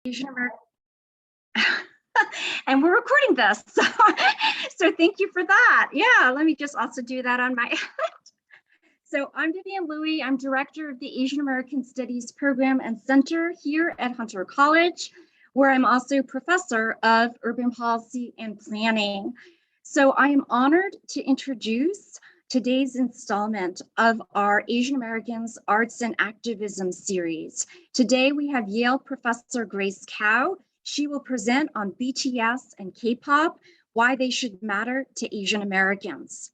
Asian American. And we're recording this, so thank you for that. Yeah, let me just also do that on my end. So I'm Vivian Louie. I'm director of the Asian American Studies Program and Center here at Hunter College, where I'm also professor of urban policy and planning. So I am honored to introduce today's installment of our Asian Americans Arts and Activism series. Today we have Yale professor Grace Kao. She will present on BTS and K-pop, why they should matter to Asian Americans.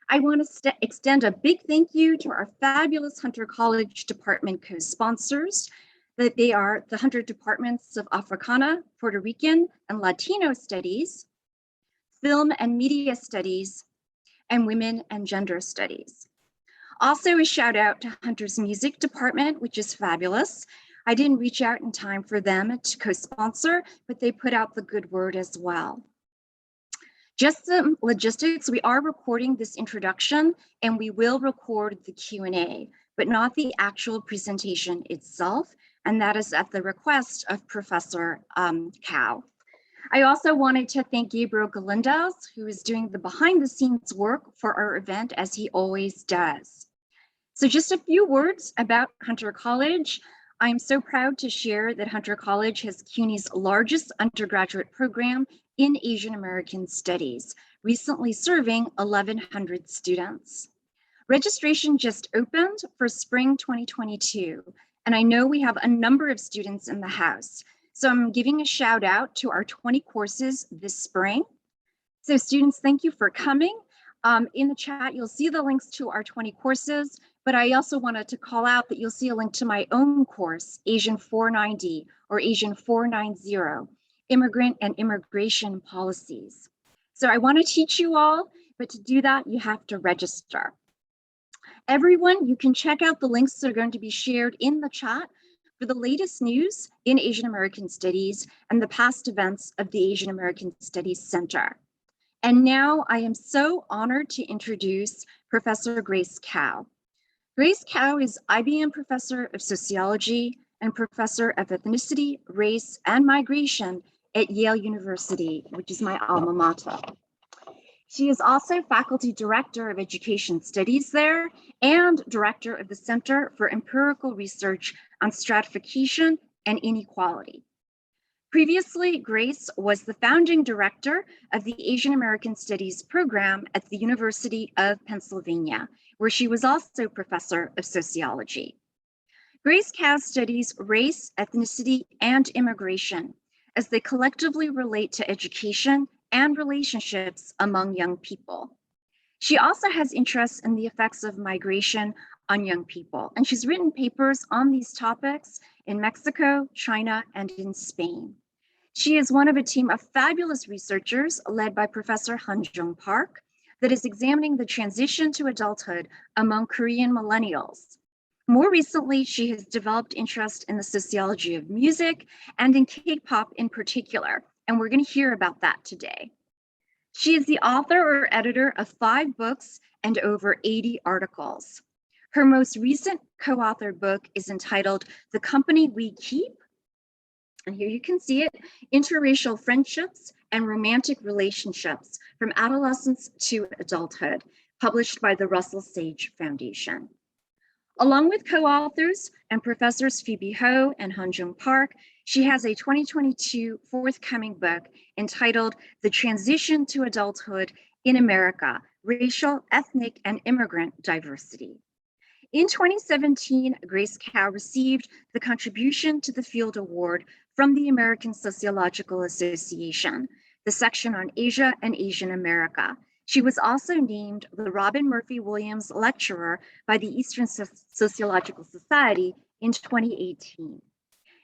I want to extend a big thank you to our fabulous Hunter College Department co-sponsors, that they are the Hunter Departments of Africana, Puerto Rican, and Latino Studies, Film and Media Studies, and Women and Gender Studies. Also a shout out to Hunter's Music Department, which is fabulous. I didn't reach out in time for them to co-sponsor, but they put out the good word as well. Just some logistics, we are recording this introduction and we will record the Q&A, but not the actual presentation itself, and that is at the request of Professor Kao. I also wanted to thank Gabriel Galindez, who is doing the behind the scenes work for our event, as he always does. So just a few words about Hunter College. I'm so proud to share that Hunter College has CUNY's largest undergraduate program in Asian American Studies, recently serving 1,100 students. Registration just opened for spring 2022, and I know we have a number of students in the house. So I'm giving a shout out to our 20 courses this spring. So students, thank you for coming. In the chat, you'll see the links to our 20 courses, but I also wanted to call out that you'll see a link to my own course, Asian 490 or Asian 490, Immigrant and Immigration Policies. So I want to teach you all, but to do that, you have to register. Everyone, you can check out the links that are going to be shared in the chat for the latest news in Asian American Studies and the past events of the Asian American Studies Center. And now I am so honored to introduce Professor Grace Kao. Grace Kao is IBM Professor of Sociology and Professor of Ethnicity, Race, and Migration at Yale University, which is my alma mater. She is also Faculty Director of Education Studies there and Director of the Center for Empirical Research on Stratification and Inequality. Previously, Grace was the founding director of the Asian American Studies program at the University of Pennsylvania, where she was also Professor of Sociology. Grace Kao studies race, ethnicity, and immigration as they collectively relate to education and relationships among young people. She also has interests in the effects of migration on young people, and she's written papers on these topics in Mexico, China, and in Spain. She is one of a team of fabulous researchers led by Professor Han-Jung Park that is examining the transition to adulthood among Korean millennials. More recently, she has developed interest in the sociology of music and in K-pop in particular, and we're going to hear about that today. She is the author or editor of 5 books and over 80 articles. Her most recent co-authored book is entitled The Company We Keep, and here you can see it, Interracial Friendships and Romantic Relationships from Adolescence to Adulthood, published by the Russell Sage Foundation. Along with co-authors and professors Phoebe Ho and Han-Jung Park, she has a 2022 forthcoming book entitled The Transition to Adulthood in America, Racial, Ethnic, and Immigrant Diversity. In 2017, Grace Kao received the Contribution to the Field Award from the American Sociological Association, the section on Asia and Asian America. She was also named the Robin Murphy Williams Lecturer by the Eastern Sociological Society in 2018.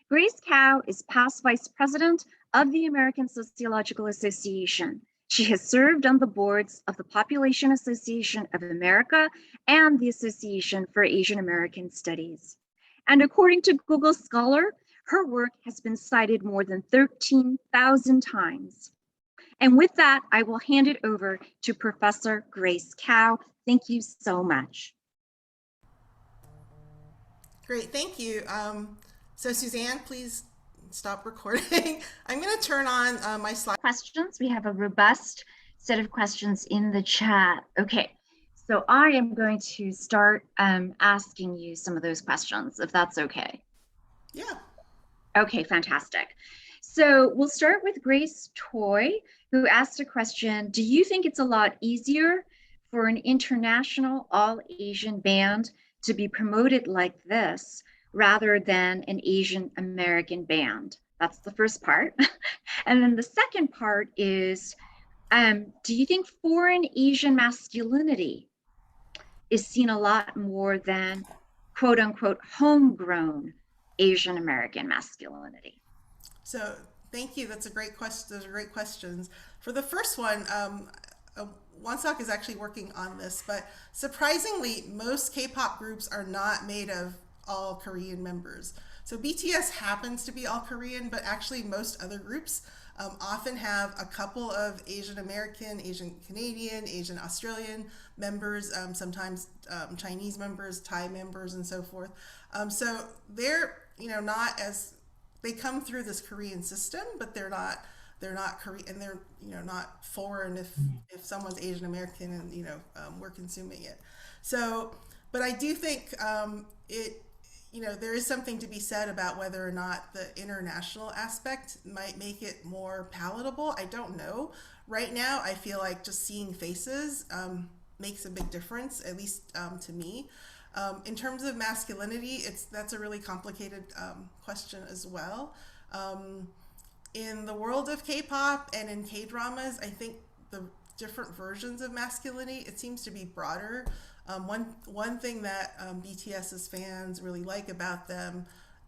Grace Kao is past vice president of the American Sociological Association. She has served on the boards of the Population Association of America and the Association for Asian American Studies. And according to Google Scholar, her work has been cited more than 13,000 times. And with that, I will hand it over to Professor Grace Kao. Thank you so much. Great, thank you. So Suzanne, please stop recording. I'm going to turn on my slide. Questions. We have a robust set of questions in the chat. Okay, so I am going to start asking you some of those questions, if that's okay. Yeah. Okay, fantastic. So we'll start with Grace Toy, who asked a question. Do you think it's a lot easier for an international all-Asian band to be promoted like this rather than an Asian American band? That's the first part. And then the second part is, do you think foreign Asian masculinity is seen a lot more than quote unquote homegrown Asian American masculinity? So thank you. That's a great question. Those are great questions. For the first one, Wonsock is actually working on this, but surprisingly, most K-pop groups are not made of all Korean members. So BTS happens to be all Korean, but actually most other groups often have a couple of Asian American, Asian Canadian, Asian Australian members, sometimes Chinese members, Thai members, and so forth. So they're not as, they come through this Korean system, but they're not Korean, and they're not foreign if someone's Asian American and we're consuming it. So, but I do think it there is something to be said about whether or not the international aspect might make it more palatable. I don't know. Right now, I feel like just seeing faces makes a big difference, at least to me. In terms of masculinity, that's a really complicated question as well. In the world of K-pop and in K-dramas, I think the different versions of masculinity, it seems to be broader. One thing that BTS's fans really like about them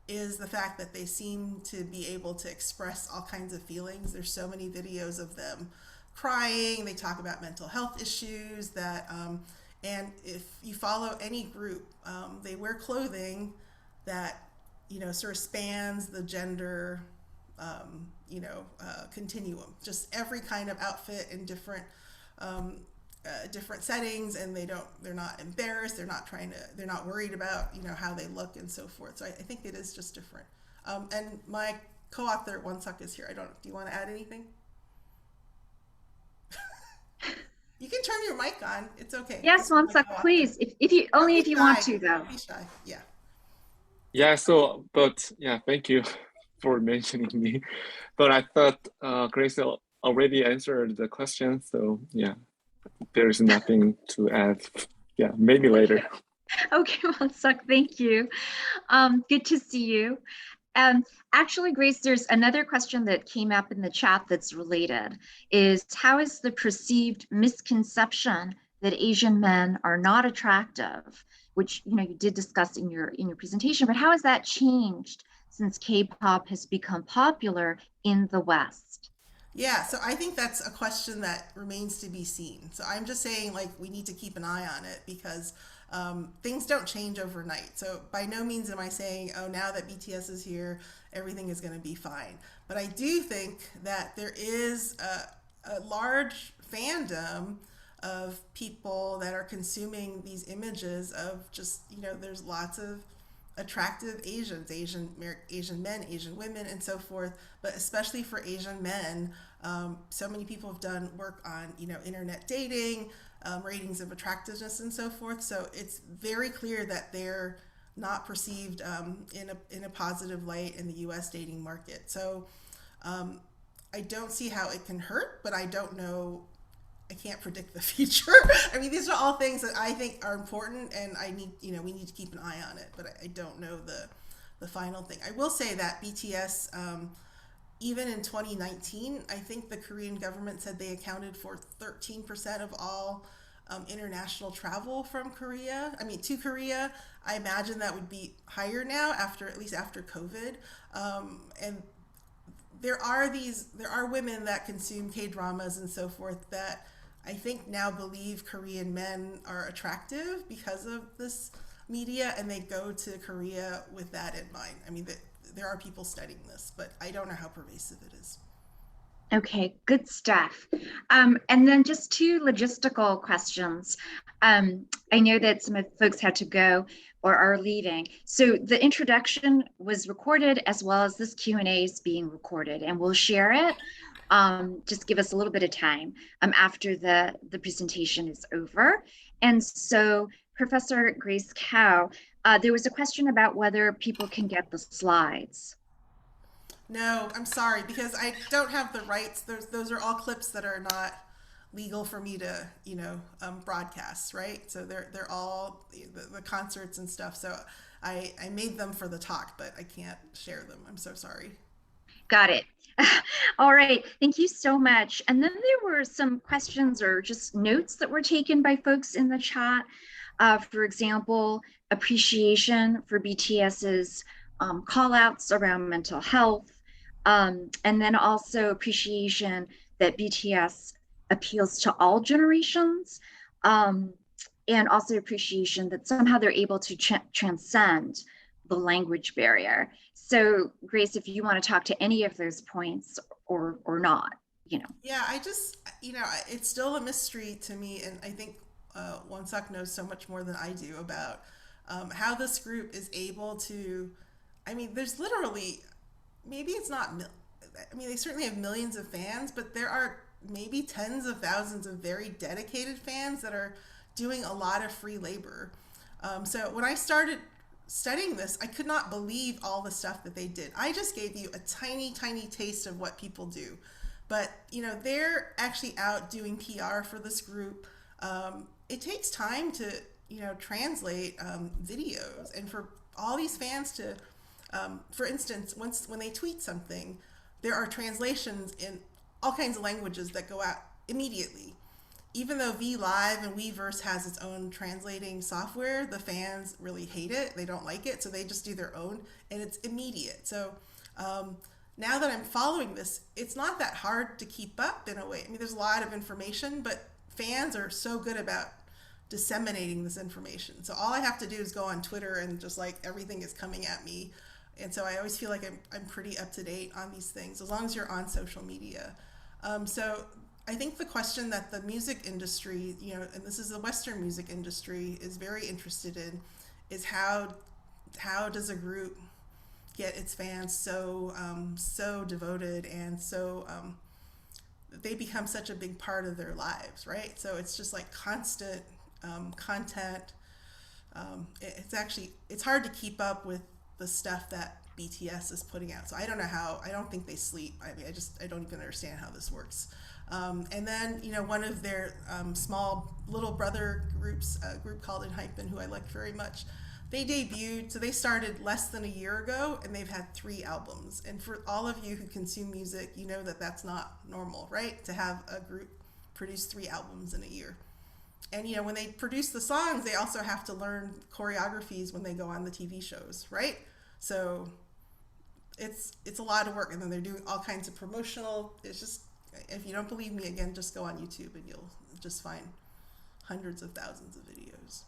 is the fact that they seem to be able to express all kinds of feelings. There's so many videos of them crying. They talk about mental health issues and if you follow any group, they wear clothing that sort of spans the gender continuum. Just every kind of outfit in different settings, and they're not embarrassed. They're not worried about how they look and so forth. So I think it is just different. And my co-author Wonsock is here. Do you want to add anything? You can turn your mic on. It's okay. Yes, Wonsock, please. If you want to, though. Don't be shy. Yeah. Yeah. So, but yeah, thank you for mentioning me. But I thought Grace already answered the question, so yeah, there is nothing to add. Yeah, maybe later. Okay, Wonsock, thank you. Good to see you. Actually, Grace, there's another question that came up in the chat that's related, is how is the perceived misconception that Asian men are not attractive, which you did discuss in your presentation, but how has that changed since K-pop has become popular in the West? Yeah, so I think that's a question that remains to be seen. So I'm just saying, we need to keep an eye on it because things don't change overnight. So by no means am I saying, oh, now that BTS is here, everything is going to be fine. But I do think that there is a large fandom of people that are consuming these images of just, there's lots of attractive Asians, Asian men, Asian women, and so forth. But especially for Asian men, so many people have done work on, internet dating, ratings of attractiveness, and so forth. So it's very clear that they're not perceived in a positive light in the U.S. dating market. So I don't see how it can hurt, but I don't know. I can't predict the future. I mean, these are all things that I think are important, and we need to keep an eye on it. But I don't know the final thing. I will say that BTS, even in 2019, I think the Korean government said they accounted for 13% of all international travel from Korea. I mean, to Korea. I imagine that would be higher now at least after COVID. And there are women that consume K-dramas and so forth that I think now believe Korean men are attractive because of this media, and they go to Korea with that in mind. I mean, there are people studying this, but I don't know how pervasive it is. Okay, good stuff. And then just two logistical questions. I know that some of the folks had to go or are leaving. So the introduction was recorded as well as this Q&A is being recorded, and we'll share it. Just give us a little bit of time after the presentation is over. And so Professor Grace Kao, there was a question about whether people can get the slides. No, I'm sorry, because I don't have the rights. Those are all clips that are not legal for me to, broadcast, right? So they're all the concerts and stuff. So I made them for the talk, but I can't share them. I'm so sorry. Got it. All right. Thank you so much. And then there were some questions or just notes that were taken by folks in the chat. For example, appreciation for BTS's call outs around mental health. And then also appreciation that BTS appeals to all generations. And also appreciation that somehow they're able to transcend the language barrier. So Grace, if you want to talk to any of those points or not, Yeah, I just, it's still a mystery to me, and I think Wonsak knows so much more than I do about how this group is able to. I mean, there's literally, maybe it's not. I mean, they certainly have millions of fans, but there are maybe tens of thousands of very dedicated fans that are doing a lot of free labor. So when I started studying this, I could not believe all the stuff that they did. I just gave you a tiny, tiny taste of what people do. But, they're actually out doing PR for this group. It takes time to, translate videos, and for all these fans to, for instance, when they tweet something, there are translations in all kinds of languages that go out immediately. Even though VLive and Weverse has its own translating software, the fans really hate it. They don't like it, so they just do their own, and it's immediate. So now that I'm following this, it's not that hard to keep up in a way. I mean, there's a lot of information, but fans are so good about disseminating this information. So all I have to do is go on Twitter, and just like everything is coming at me. And so I always feel like I'm pretty up to date on these things, as long as you're on social media. So I think the question that the music industry, and this is the Western music industry, is very interested in is how does a group get its fans so devoted and so they become such a big part of their lives, right? So it's just like constant content. It's hard to keep up with the stuff that BTS is putting out. So I don't know how. I don't think they sleep. I mean, I don't even understand how this works. And then, one of their small little brother groups, a group called Enhypen, who I like very much, they debuted, so they started less than a year ago, and they've had 3 albums. And for all of you who consume music, you know that that's not normal, right? To have a group produce 3 albums in a year. And, when they produce the songs, they also have to learn choreographies when they go on the TV shows, right? So it's a lot of work. And then they're doing all kinds of promotional, it's just, if you don't believe me, again, just go on YouTube and you'll just find hundreds of thousands of videos.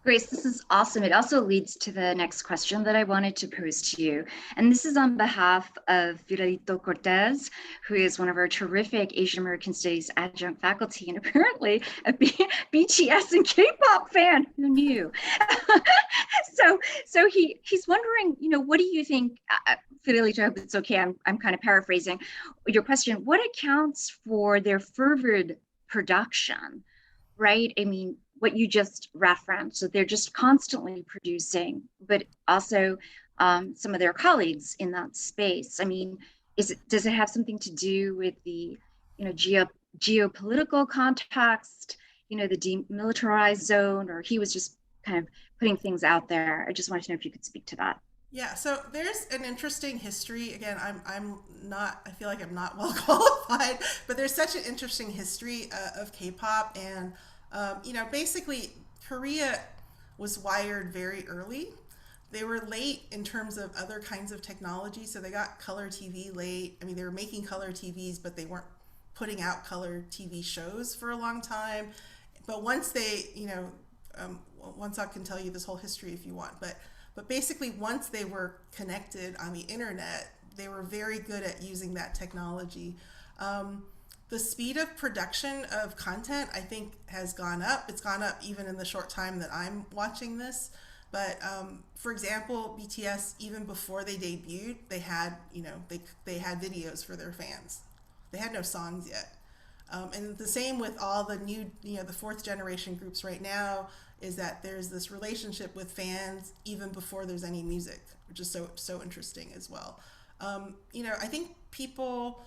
Grace, this is awesome. It also leads to the next question that I wanted to pose to you. And this is on behalf of Fiorito Cortez, who is one of our terrific Asian American Studies adjunct faculty and apparently a BTS and K-pop fan. Who knew? So he's wondering, what do you think, Fiorito, I hope it's okay, I'm kind of paraphrasing your question. What accounts for their fervid production, right? I mean, what you just referenced, so they're just constantly producing, but also some of their colleagues in that space. I mean, does it have something to do with the, geopolitical context, the demilitarized zone, or he was just kind of putting things out there? I just wanted to know if you could speak to that. Yeah, so there's an interesting history. Again, I'm not, I feel like I'm not well qualified, but there's such an interesting history of K-pop, and basically Korea was wired very early. They were late in terms of other kinds of technology, so they got color TV late. I mean, they were making color TVs, but they weren't putting out color TV shows for a long time. But once they, Wonsak can tell you this whole history if you want, but basically once they were connected on the internet, they were very good at using that technology. The speed of production of content, I think, has gone up. It's gone up even in the short time that I'm watching this. But for example, BTS, even before they debuted, they had, they had videos for their fans. They had no songs yet. And the same with all the new, the fourth generation groups right now, is that there's this relationship with fans even before there's any music, which is so interesting as well. I think people,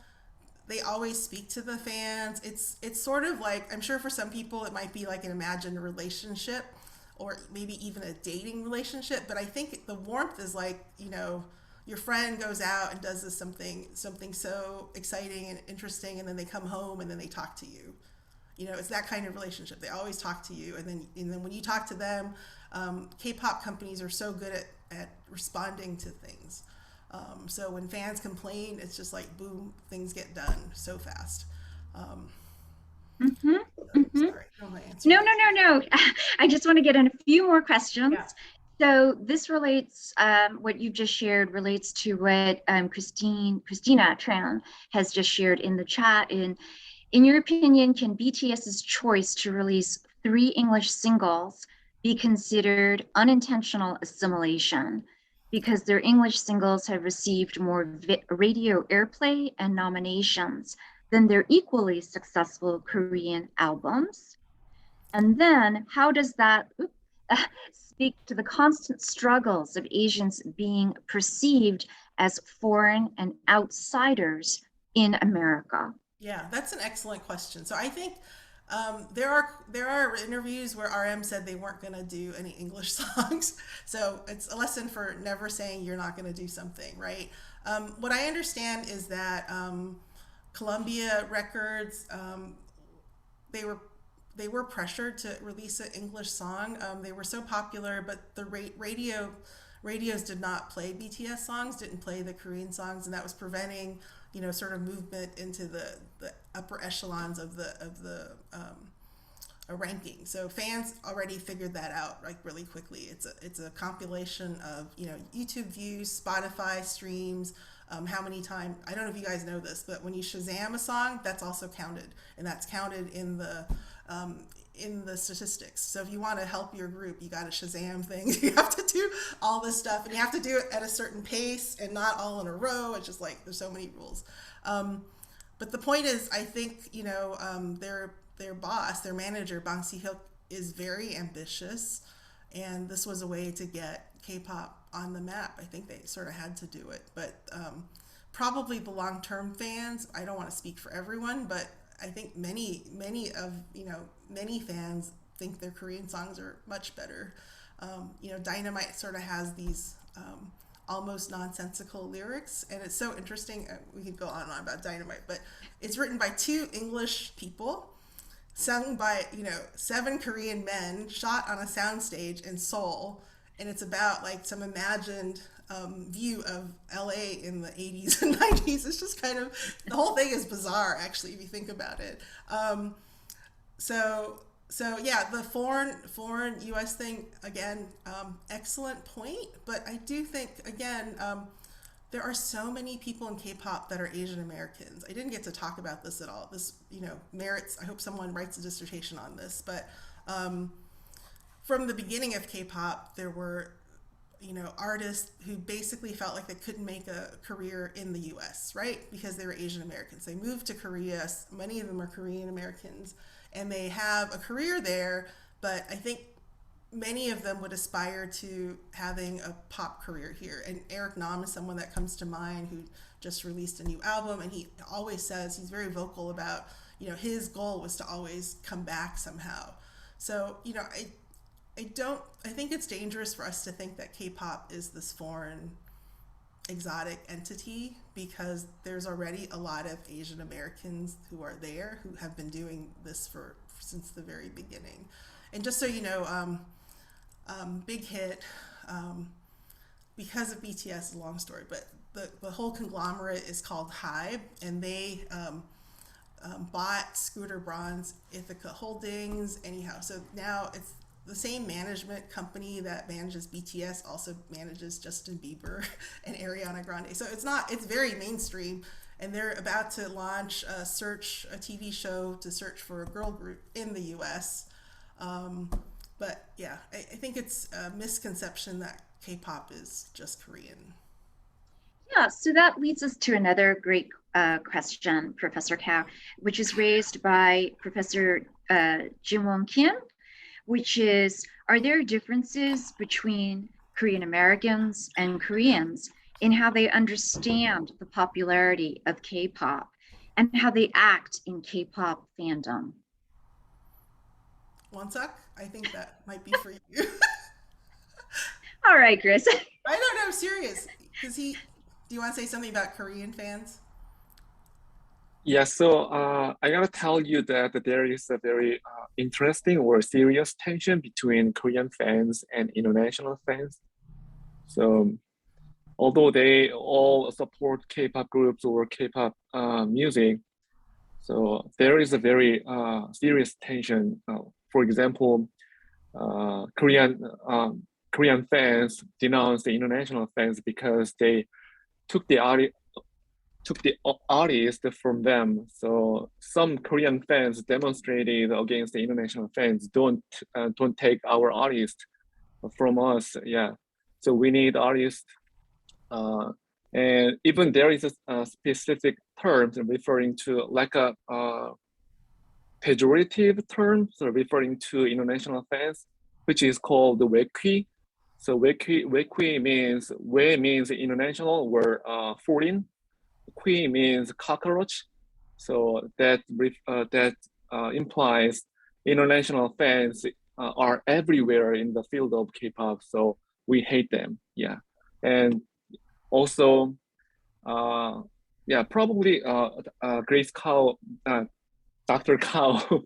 they always speak to the fans. It's sort of like, I'm sure for some people it might be like an imagined relationship, or maybe even a dating relationship, but I think the warmth is like, your friend goes out and does this something so exciting and interesting, and then they come home and then they talk to you. It's that kind of relationship. They always talk to you, and then when you talk to them, K-pop companies are so good at responding to things. So when fans complain, it's just like boom, things get done so fast. Sorry, I don't know my answer. No. I just want to get in a few more questions. Yeah. So this relates, what you just shared relates to what Christina Tran has just shared in the chat. In your opinion, can BTS's choice to release 3 English singles be considered unintentional assimilation because their English singles have received more radio airplay and nominations than their equally successful Korean albums? And then how does that speak to the constant struggles of Asians being perceived as foreign and outsiders in America? Yeah, that's an excellent question. So I think there are interviews where RM said they weren't going to do any English songs. So it's a lesson for never saying you're not going to do something, right? What I understand is that Columbia Records, they were pressured to release an English song. They were so popular, but the radios did not play BTS songs, didn't play the Korean songs, and that was preventing, sort of movement into the upper echelons of the ranking. So fans already figured that out like really quickly. It's a compilation of YouTube views, Spotify streams, how many times, I don't know if you guys know this, but when you Shazam a song, that's also counted, and that's counted in the statistics. So if you want to help your group, you got to Shazam things. You have to do all this stuff, and you have to do it at a certain pace and not all in a row. It's just like there's so many rules. But the point is, I think their boss, their manager, Bang Si-hyuk, is very ambitious, and this was a way to get K-pop on the map. I think they sort of had to do it, but probably the long-term fans, I don't want to speak for everyone, but I think many fans think their Korean songs are much better. Dynamite sort of has these almost nonsensical lyrics, and it's so interesting. We could go on and on about Dynamite, but it's written by 2 English people, sung by 7 Korean men, shot on a soundstage in Seoul, and it's about like some imagined view of LA in the 80s and 90s. It's just kind of, the whole thing is bizarre, actually, if you think about it. So yeah, the foreign US thing, again, excellent point. But I do think, again, there are so many people in K-pop that are Asian Americans. I didn't get to talk about this at all. This, merits, I hope someone writes a dissertation on this, but from the beginning of K-pop, there were, artists who basically felt like they couldn't make a career in the US, right? Because they were Asian Americans. They moved to Korea. Many of them are Korean Americans, and they have a career there, but I think many of them would aspire to having a pop career here. And Eric Nam is someone that comes to mind, who just released a new album, and he always says, he's very vocal about, his goal was to always come back somehow. So, I think it's dangerous for us to think that K-pop is this foreign, exotic entity, because there's already a lot of Asian Americans who are there, who have been doing this since the very beginning. And just so you know, Big Hit, because of BTS, a long story, but the whole conglomerate is called HYBE, and they bought Scooter Braun's Ithaca Holdings. Anyhow, so now it's the same management company that manages BTS also manages Justin Bieber and Ariana Grande. So it's very mainstream, and they're about to launch a TV show to search for a girl group in the US. But yeah, I think it's a misconception that K-pop is just Korean. Yeah, so that leads us to another great question, Professor Kao, which is raised by Professor Jin-Won Kim, which is, are there differences between Korean Americans and Koreans in how they understand the popularity of K-pop and how they act in K-pop fandom? Wonsak, I think that might be for you. All right, Chris. I don't know, I'm serious. Do you want to say something about Korean fans? Yeah, so I gotta tell you that there is a very interesting or serious tension between Korean fans and international fans. So although they all support K-pop groups or K-pop music, so there is a very serious tension. For example, Korean fans denounce the international fans because they took the artist from them. So some Korean fans demonstrated against the international fans. Don't take our artist from us. Yeah. So we need artists. And even there is a specific term referring to like a pejorative term, so referring to international fans, which is called the wekwi. So wekwi means international or foreign. Qui means cockroach, so that implies international fans are everywhere in the field of K-pop. So we hate them. Yeah, and also, yeah, probably Grace Kao, Dr. Kao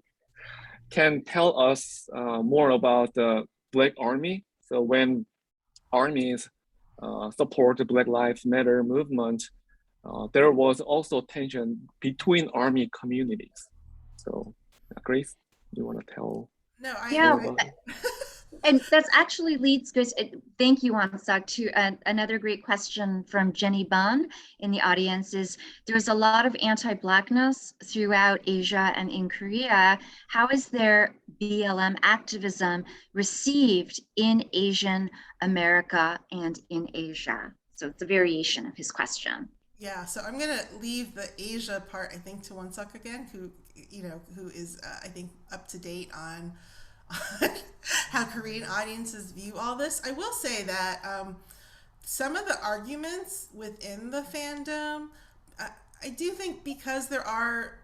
can tell us more about the Black Army. So when armies support the Black Lives Matter movement, there was also tension between army communities. So, Grace, you want to tell No, Yeah, more about it? and that's actually leads us, thank you, Wonsak, to another great question from Jenny Bun in the audience is, there's a lot of anti-Blackness throughout Asia and in Korea. How is their BLM activism received in Asian America and in Asia? So it's a variation of his question. yeah, so I'm gonna leave the Asia part, I think, to Wonsak again, who is I think up to date on how Korean audiences view all this. I will say that some of the arguments within the fandom, I do think because there are,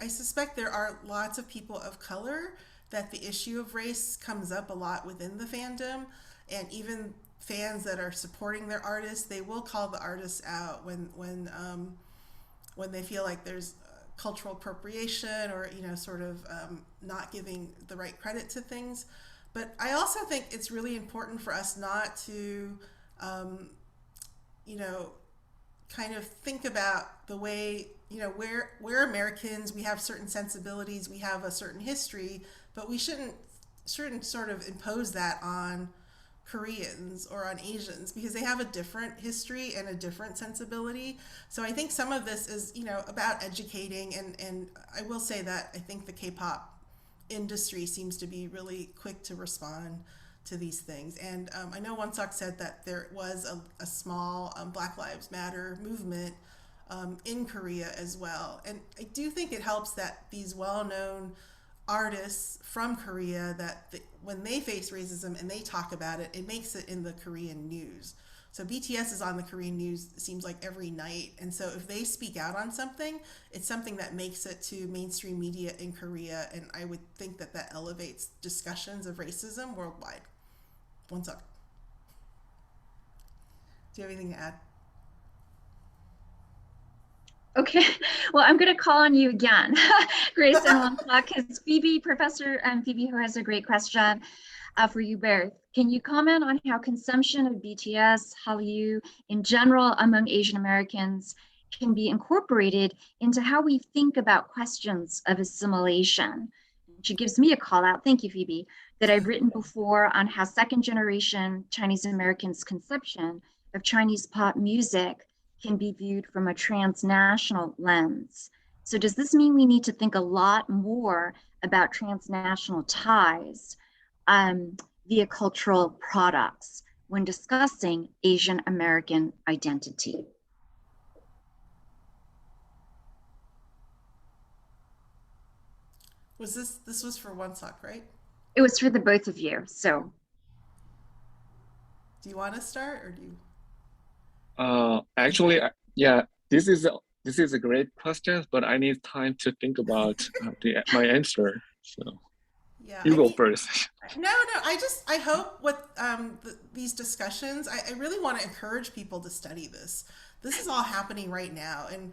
I suspect there are lots of people of color that the issue of race comes up a lot within the fandom, and even fans that are supporting their artists, they will call the artists out when they feel like there's cultural appropriation or sort of not giving the right credit to things. But I also think it's really important for us not to kind of think about the way we're Americans, we have certain sensibilities, we have a certain history, but we shouldn't sort of impose that on Koreans or on Asians because they have a different history and a different sensibility. So I think some of this is, about educating, and I will say that I think the K-pop industry seems to be really quick to respond to these things. And I know Wonsak said that there was a small Black Lives Matter movement in Korea as well. And I do think it helps that these well-known artists from Korea, when they face racism and they talk about it, it makes it in the Korean news. So BTS is on the Korean news, it seems like every night. And so if they speak out on something, it's something that makes it to mainstream media in Korea. And I would think that that elevates discussions of racism worldwide. Wonsak, do you have anything to add? Okay, well, I'm going to call on you again, Grace and Wonsak, because Professor Phoebe, who has a great question for you both. Can you comment on how consumption of BTS, Hallyu in general among Asian Americans can be incorporated into how we think about questions of assimilation? She gives me a call out, thank you, Phoebe, that I've written before on how second generation Chinese Americans' conception of Chinese pop music can be viewed from a transnational lens. So does this mean we need to think a lot more about transnational ties via cultural products when discussing Asian American identity? Was this was for Wonsock, right? It was for the both of you. So Do you want to start or do you? Actually, yeah, this is a great question, but I need time to think about my answer. So Yeah, you I go mean, first. no. I hope with these discussions, I really want to encourage people to study this. This is all happening right now, and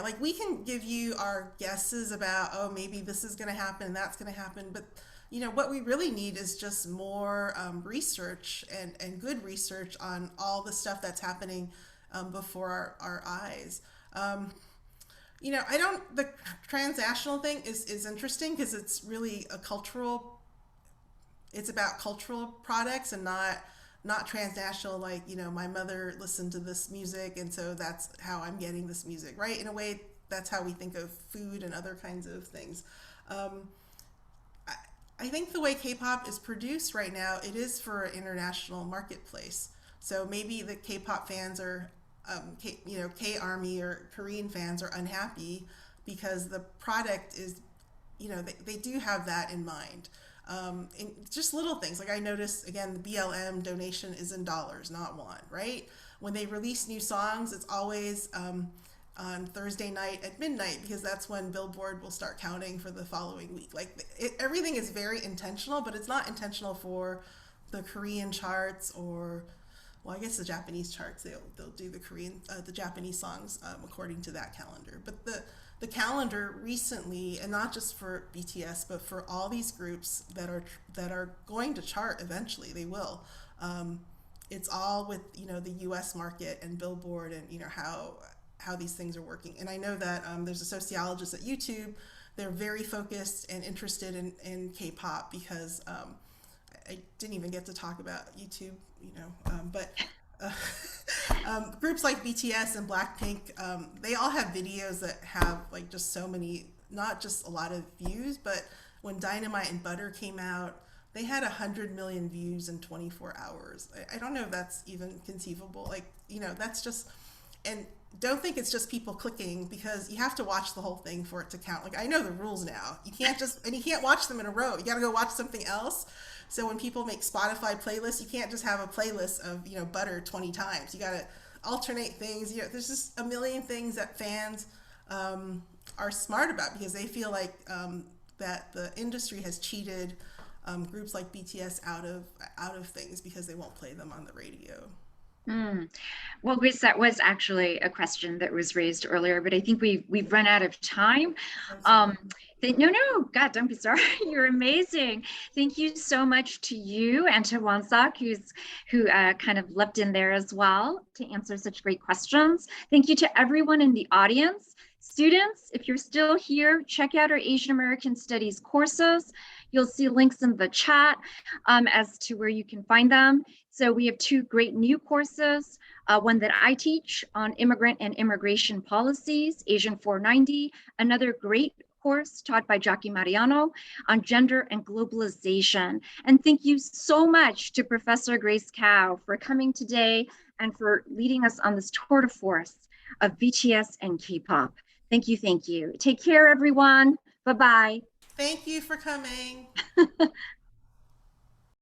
like we can give you our guesses about, oh, maybe this is going to happen and that's going to happen, but what we really need is just more research and good research on all the stuff that's happening before our eyes. I don't. The transnational thing is interesting because it's really a cultural. It's about cultural products and not transnational. Like my mother listened to this music, and so that's how I'm getting this music, right? In a way, that's how we think of food and other kinds of things. I think the way K-pop is produced right now, it is for an international marketplace. So maybe the K-pop fans are, K-Army or Korean fans are unhappy because the product is, they do have that in mind. And just little things like I noticed again, the BLM donation is in dollars, not won, right? When they release new songs, it's always on Thursday night at midnight because that's when Billboard will start counting for the following week. Like everything is very intentional, but it's not intentional for the Korean charts or, well, I guess the Japanese charts. They'll do the Japanese songs according to that calendar. But the calendar recently, and not just for BTS, but for all these groups that are going to chart eventually, they will. It's all with the U.S. market and Billboard and how these things are working. And I know that there's a sociologist at YouTube. They're very focused and interested in K-pop because I didn't even get to talk about YouTube, but groups like BTS and Blackpink, they all have videos that have like just so many, not just a lot of views, but when Dynamite and Butter came out, they had 100 million views in 24 hours. I don't know if that's even conceivable. Like, that's just, and don't think it's just people clicking because you have to watch the whole thing for it to count. Like I know the rules now. You can't watch them in a row. You got to go watch something else. So when people make Spotify playlists, you can't just have a playlist of Butter 20 times. You got to alternate things. There's just a million things that fans are smart about because they feel like that the industry has cheated groups like BTS out of things because they won't play them on the radio. Well, Grace, that was actually a question that was raised earlier, but I think we've run out of time. No, God, don't be sorry. You're amazing. Thank you so much to you and to Wonsock, who kind of leapt in there as well to answer such great questions. Thank you to everyone in the audience. Students, if you're still here, check out our Asian American Studies courses. You'll see links in the chat as to where you can find them. So we have two great new courses, one that I teach on immigrant and immigration policies, Asian 490, another great course taught by Jackie Mariano on gender and globalization. And thank you so much to Professor Grace Kao for coming today and for leading us on this tour de force of BTS and K-pop. Thank you, thank you. Take care, everyone. Bye-bye. Thank you for coming.